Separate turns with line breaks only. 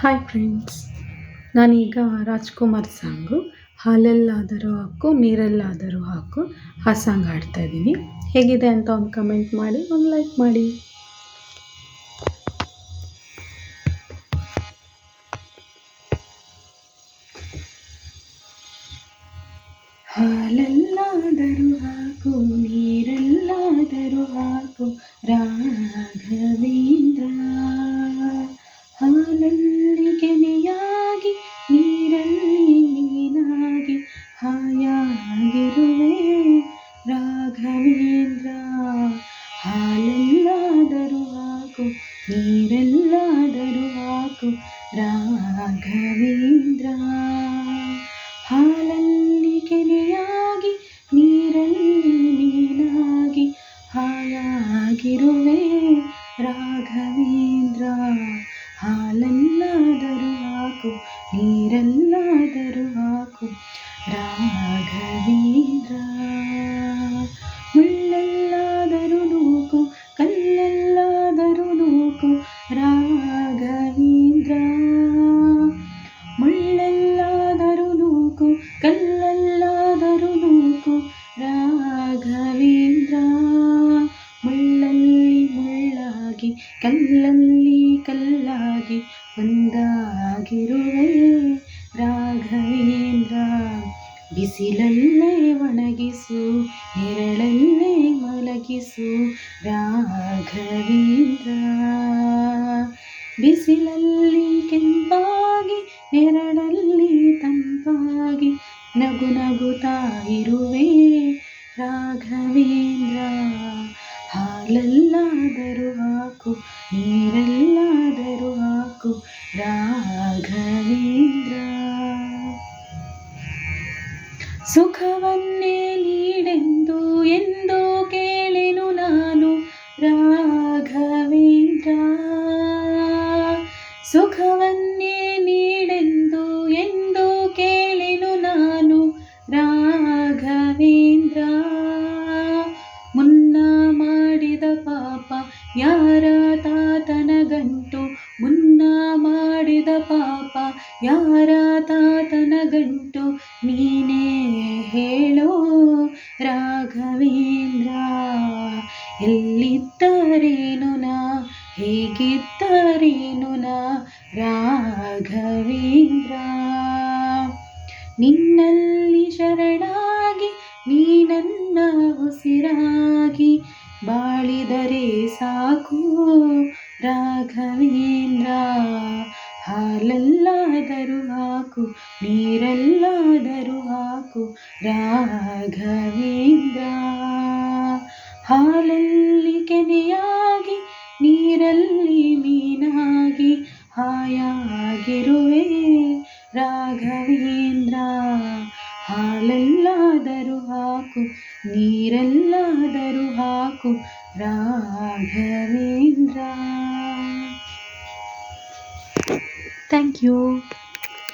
Hi friends, ನಾನೀಗ Rajkumar song ಹಾಲೆಲ್ಲಾದರೂ ಹಾಕು ನೀರೆಲ್ಲಾದರೂ ಹಾಕು ಆ ಸಾಂಗ್ ಹಾಡ್ತಾಯಿದ್ದೀನಿ. ಹೇಗಿದೆ ಅಂತ ಒಂದು ಕಮೆಂಟ್ ಮಾಡಿ, ಒಂದು ಲೈಕ್ ಮಾಡಿ. ಹಾಲೆಲ್ಲಾದರೂ ಹಾಕು ನೀರೆಲ್ಲಾದರೂ ಹಾಕು ರಾಘವೇಂದ್ರ, ಹಾಲಲ್ಲಿ ಕೆನೆಯಾಗಿ ನೀರಲ್ಲಿ ಮೀನಾಗಿ ಹಾಯಾಗಿರುವೆ ರಾಘವೇಂದ್ರ. ಹಾಲೆಲ್ಲಾದರೂ ಹಾಕು ನೀರೆಲ್ಲಾದರೂ ಹಾಕು ರಾಘವೇಂದ್ರ, ಹಾಲಲ್ಲಿ ಕೆನೆಯಾಗಿ ನೀರಲ್ಲಿ ಮೀನಾಗಿ ಹಾಯಾಗಿರುವೆ ರಾಘವೇಂದ್ರ. ಹಾಲೆಲ್ಲಾದರೂ ಹಾಕು ನೀರೆಲ್ಲಾದರೂ ಹಾಕು ರಾಘವೇಂದ್ರ, ಮುಳ್ಳೆಲ್ಲಾದರೂ ನೂಕು ಕಲ್ಲೆಲ್ಲಾದರೂ ನೂಕು ರಾಘವೇಂದ್ರ, ಮುಳ್ಳೆಲ್ಲಾದರೂ ನೂಕು ಕಲ್ಲೆಲ್ಲಾದರೂ ನೂಕು ರಾಘವೇಂದ್ರ, ಮುಳ್ಳಲ್ಲಿ ಮುಳ್ಳಾಗಿ ಕಲ್ಲಲ್ಲಿ ಕಲ್ಲಾಗಿ ಒಂದಾಗಿರುವೆ ರಾಘವೇಂದ್ರ. ಬಿಸಿಲಲ್ಲೇ ಒಣಗಿಸು ನೆರಳಲ್ಲೇ ಮಲಗಿಸು ರಾಘವೇಂದ್ರ, ಬಿಸಿಲಲ್ಲಿ ಕೆಂಪಾಗಿ ನೆರಳಲ್ಲಿ ತಂಪಾಗಿ ನಗು ನಗುತ್ತಾ ಇರುವೆ ರಾಘವೇಂದ್ರ. ಹಾಲೆಲ್ಲಾದರೂ ಹಾಕು ನೀರೆಲ್ಲಾದರೂ ಹಾಕು ರಾಘವೇಂದ್ರ, ಸುಖವನ್ನೇ ನೀಡೆಂದು ಎಂದು ಕೇಳೆನು ನಾನು ರಾಘವೇಂದ್ರ, ಸುಖವನ್ನೇ ನೀಡೆಂದು ಎಂದು ಕೇಳೆನು ನಾನು ರಾಘವೇಂದ್ರ, ಮುನ್ನ ಮಾಡಿದ ಪಾಪ ಯಾರ ತಾತನ ಗಂಟು, ಮುನ್ನ ಮಾಡಿದ ಪಾಪ ಯಾರ ತಾತನ ಗಂಟು ನೀನೇ ಹೇಳೋ ರಾಘವೇಂದ್ರ. ಎಲ್ಲಿದ್ದರೇನು ನಾ ಹೇಗಿದ್ದರೇನು ನಾ ರಾಘವೇಂದ್ರ, ನಿನ್ನಲ್ಲಿ ಶರಣಾಗಿ ನೀ ನನ್ನ ಉಸಿರಾಗಿ ಬಾಳಿದರೆ ಸಾಕು ರಾಘವೇಂದ್ರ. ಹಾಲೆಲ್ಲಾದರೂ ಹಾಕು ನೀರೆಲ್ಲಾದರೂ ಹಾಕು ರಾಘವೇಂದ್ರ, ಹಾಲಲ್ಲಿ ಕೆನೆಯಾಗಿ ನೀರಲ್ಲಿ ಮೀನಾಗಿ ಹಾಯಾಗಿರುವೆ ರಾಘವೇಂದ್ರ. ಹಾಲೆಲ್ಲಾದರೂ ಹಾಕು ನೀರೆಲ್ಲಾದರೂ ಹಾಕು ರಾಘವೇಂದ್ರ. Thank you.